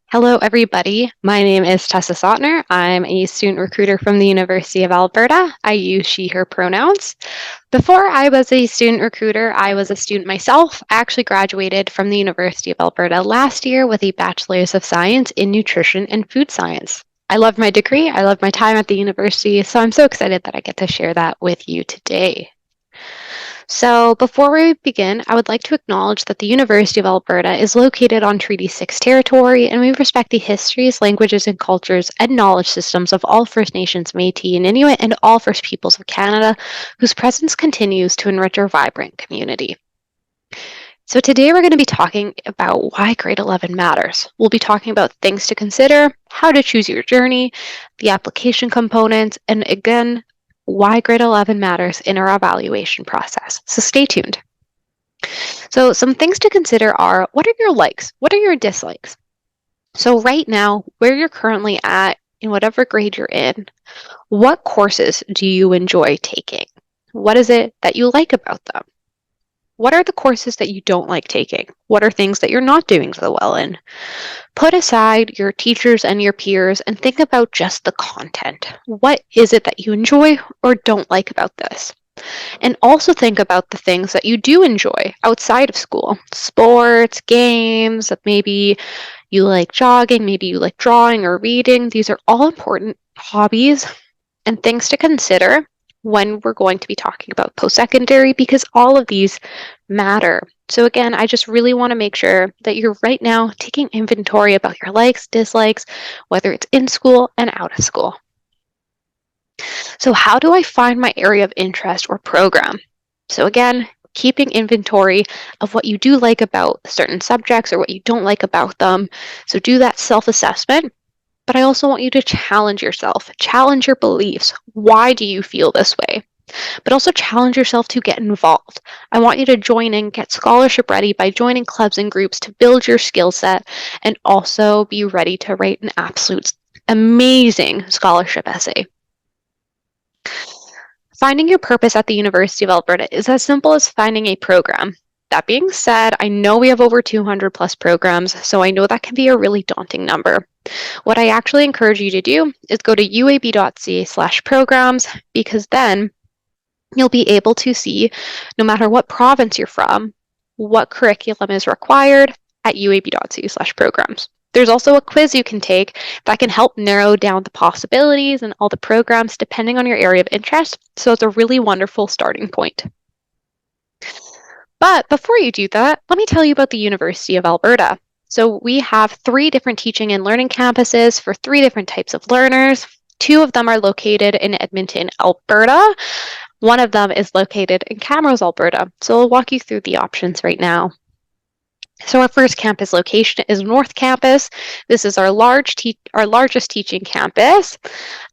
Hello, everybody. My name is Tessa Sotner. I'm a student recruiter from the University of Alberta. I use she, her pronouns. Before I was a student recruiter, I was a student myself. I actually graduated from the University of Alberta last year with a Bachelor's of Science in Nutrition and Food Science. I love my degree. I love my time at the university, so I'm so excited that I get to share that with you today. So, before we begin, I would like to acknowledge that the University of Alberta is located on Treaty 6 territory, and we respect the histories, languages, and cultures and knowledge systems of all First Nations, Métis, and Inuit, and all First Peoples of Canada, whose presence continues to enrich our vibrant community. So, today we're going to be talking about why grade 11 matters. We'll be talking about things to consider, how to choose your journey, the application components, and again, why grade 11 matters in our evaluation process. So stay tuned. So some things to consider are, what are your likes? What are your dislikes? So right now, where you're currently at, in whatever grade you're in, what courses do you enjoy taking? What is it that you like about them? What are the courses that you don't like taking? What are things that you're not doing so well in? Put aside your teachers and your peers and think about just the content. What is it that you enjoy or don't like about this? And also think about the things that you do enjoy outside of school. Sports, games, maybe you like jogging, maybe you like drawing or reading. These are all important hobbies and things to consider when we're going to be talking about post-secondary because all of these matter. So again, I just really want to make sure that you're right now taking inventory about your likes, dislikes, whether it's in school and out of school. So how do I find my area of interest or program? So again, keeping inventory of what you do like about certain subjects or what you don't like about them. So do that self-assessment. But I also want you to challenge yourself, challenge your beliefs. Why do you feel this way? But also challenge yourself to get involved. I want you to join in, get scholarship ready by joining clubs and groups to build your skill set and also be ready to write an absolute amazing scholarship essay. Finding your purpose at the University of Alberta is as simple as finding a program. That being said, I know we have over 200 plus programs, so I know that can be a really daunting number. What I actually encourage you to do is go to uab.ca/programs because then you'll be able to see, no matter what province you're from, what curriculum is required at uab.ca/programs. There's also a quiz you can take that can help narrow down the possibilities and all the programs depending on your area of interest. So it's a really wonderful starting point. But before you do that, let me tell you about the University of Alberta. So we have 3 different teaching and learning campuses for 3 different types of learners. 2 of them are located in Edmonton, Alberta. One of them is located in Camrose, Alberta. So I'll walk you through the options right now. So our first campus location is North Campus. This is our largest teaching campus.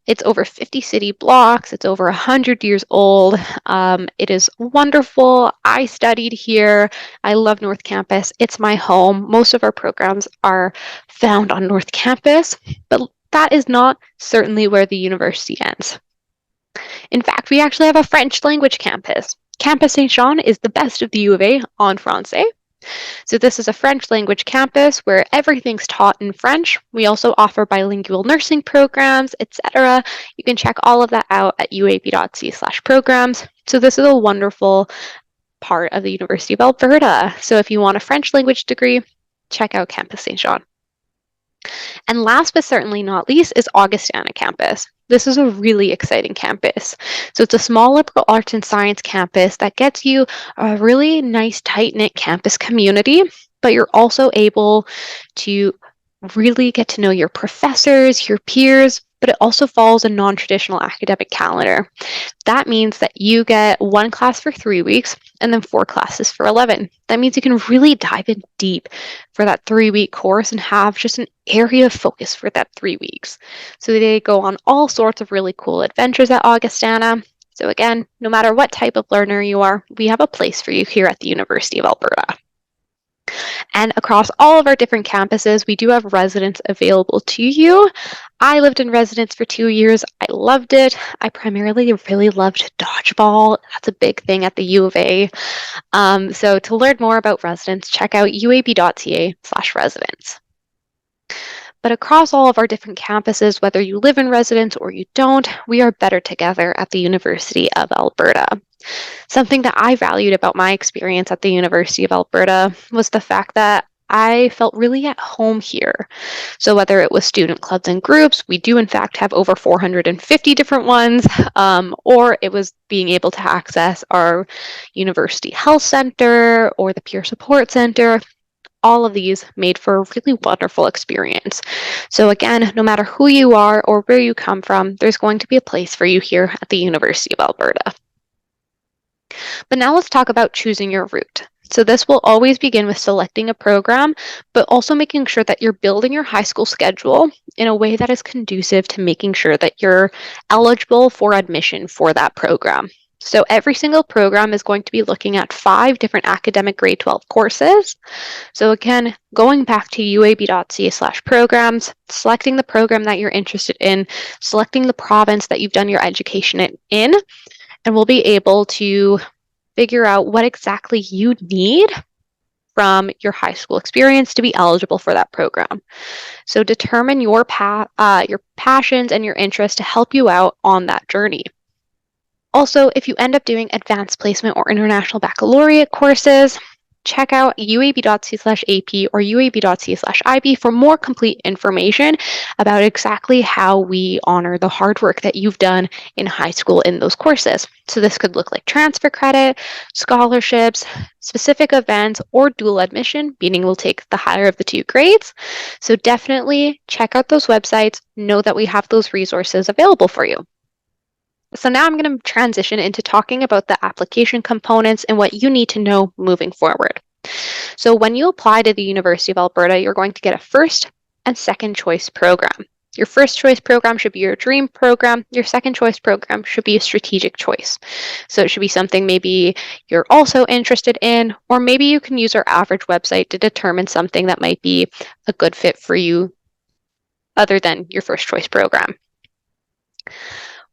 It's over 50 city blocks. It's over 100 years old. It is wonderful. I studied here. I love North Campus. It's my home. Most of our programs are found on North Campus, but that is not certainly where the university ends. In fact, we actually have a French language campus. Campus Saint-Jean is the best of the U of A en français. So this is a French language campus where everything's taught in French. We also offer bilingual nursing programs, etc. You can check all of that out at uab.ca/programs. So this is a wonderful part of the University of Alberta. So if you want a French language degree, check out Campus Saint-Jean. And last but certainly not least is Augustana campus. This is a really exciting campus. So it's a small liberal arts and science campus that gets you a really nice tight-knit campus community, but you're also able to really get to know your professors, your peers, but it also follows a non-traditional academic calendar. That means that you get 1 class for 3 weeks and then 4 classes for 11. That means you can really dive in deep for that 3-week course and have just an area of focus for that 3 weeks. So they go on all sorts of really cool adventures at Augustana. So again, no matter what type of learner you are, we have a place for you here at the University of Alberta. And across all of our different campuses, we do have residence available to you. I lived in residence for 2 years. I loved it. I primarily really loved dodgeball. That's a big thing at the U of A. So to learn more about residence, check out uab.ca/residence. But across all of our different campuses, whether you live in residence or you don't, we are better together at the University of Alberta. Something that I valued about my experience at the University of Alberta was the fact that I felt really at home here. So whether it was student clubs and groups, we do in fact have over 450 different ones, or it was being able to access our university health center or the peer support center. All of these made for a really wonderful experience. So again, no matter who you are or where you come from, there's going to be a place for you here at the University of Alberta. But now let's talk about choosing your route. So this will always begin with selecting a program, but also making sure that you're building your high school schedule in a way that is conducive to making sure that you're eligible for admission for that program. So every single program is going to be looking at 5 different academic grade 12 courses. So again, going back to uab.ca/programs, selecting the program that you're interested in, selecting the province that you've done your education in, and we'll be able to figure out what exactly you need from your high school experience to be eligible for that program. So determine your passions and your interests to help you out on that journey. Also, if you end up doing advanced placement or international baccalaureate courses, check out uab.ca/AP or uab.ca/IB for more complete information about exactly how we honor the hard work that you've done in high school in those courses. So this could look like transfer credit, scholarships, specific events, or dual admission, meaning we'll take the higher of the 2 grades. So definitely check out those websites. Know that we have those resources available for you. So now I'm going to transition into talking about the application components and what you need to know moving forward. So when you apply to the University of Alberta, you're going to get a first and second choice program. Your first choice program should be your dream program. Your second choice program should be a strategic choice. So it should be something maybe you're also interested in, or maybe you can use our average website to determine something that might be a good fit for you other than your first choice program.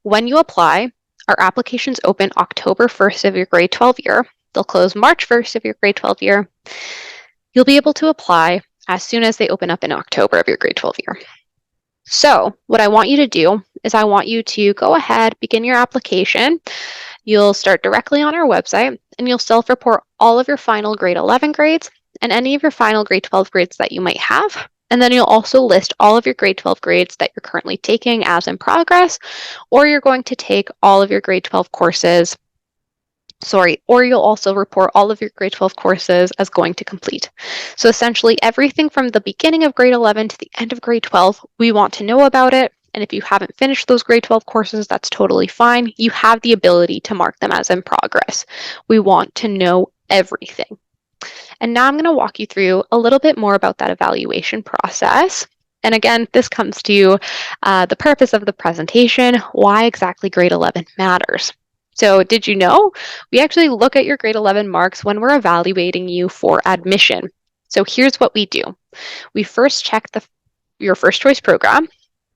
When you apply, our applications open October 1st of your grade 12 year. They'll close March 1st of your grade 12 year. You'll be able to apply as soon as they open up in October of your grade 12 year. So what I want you to do is I want you to go ahead, begin your application. You'll start directly on our website and you'll self-report all of your final grade 11 grades and any of your final grade 12 grades that you might have. And then you'll also list all of your grade 12 grades that you're currently taking as in progress, or you're going to take all of your grade 12 courses, or you'll also report all of your grade 12 courses as going to complete. So essentially everything from the beginning of grade 11 to the end of grade 12, we want to know about it. And if you haven't finished those grade 12 courses, that's totally fine. You have the ability to mark them as in progress. We want to know everything. And now I'm going to walk you through a little bit more about that evaluation process. And again, this comes to the purpose of the presentation, why exactly grade 11 matters. So did you know we actually look at your grade 11 marks when we're evaluating you for admission? So here's what we do. We first check your first choice program,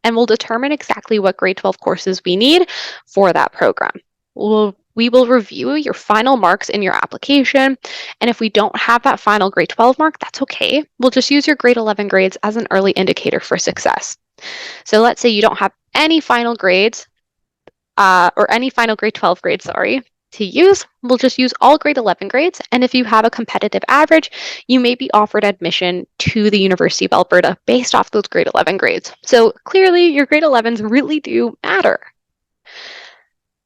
and we'll determine exactly what grade 12 courses we need for that program. We will review your final marks in your application, and if we don't have that final grade 12 mark, that's okay. We'll just use your grade 11 grades as an early indicator for success. So let's say you don't have any final grades, or any final grade 12 grades, to use. We'll just use all grade 11 grades, and if you have a competitive average, you may be offered admission to the University of Alberta based off those grade 11 grades. So clearly, your grade 11s really do matter.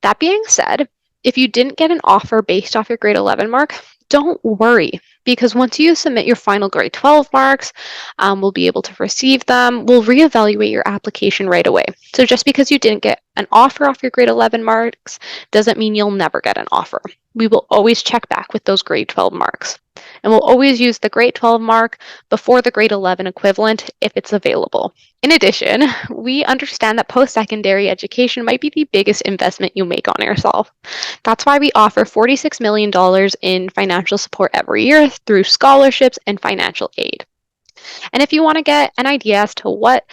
That being said, if you didn't get an offer based off your grade 11 mark, don't worry, because once you submit your final grade 12 marks, we'll be able to receive them. We'll reevaluate your application right away. So just because you didn't get an offer off your grade 11 marks doesn't mean you'll never get an offer. We will always check back with those grade 12 marks. And we'll always use the grade 12 mark before the grade 11 equivalent if it's available. In addition, we understand that post-secondary education might be the biggest investment you make on yourself. That's why we offer $46 million in financial support every year through scholarships and financial aid. And if you want to get an idea as to what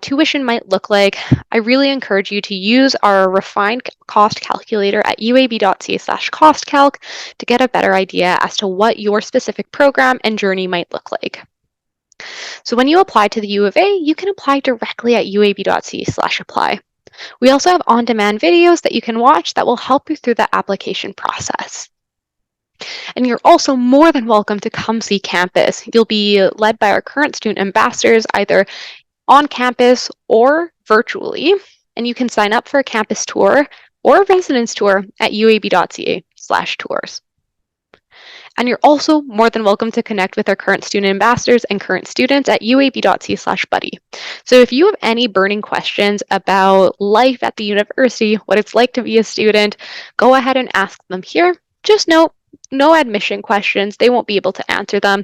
tuition might look like, I really encourage you to use our refined cost calculator at uab.ca/costcalc to get a better idea as to what your specific program and journey might look like. So when you apply to the U of A, you can apply directly at uab.ca/apply. We also have on-demand videos that you can watch that will help you through the application process. And you're also more than welcome to come see campus. You'll be led by our current student ambassadors, either on campus or virtually. And you can sign up for a campus tour or a residence tour at uab.ca/tours. And you're also more than welcome to connect with our current student ambassadors and current students at uab.ca/buddy. So if you have any burning questions about life at the university, what it's like to be a student, go ahead and ask them here. Just note, no admission questions. They won't be able to answer them.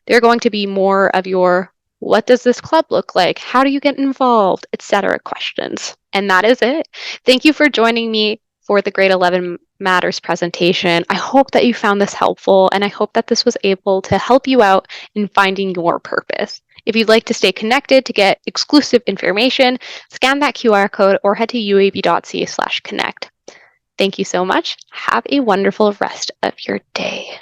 They're going to be more of your, what does this club look like? How do you get involved? Etc. questions. And that is it. Thank you for joining me for the Grade 11 Matters presentation. I hope that you found this helpful, and I hope that this was able to help you out in finding your purpose. If you'd like to stay connected to get exclusive information, scan that QR code or head to uab.ca/connect. Thank you so much. Have a wonderful rest of your day.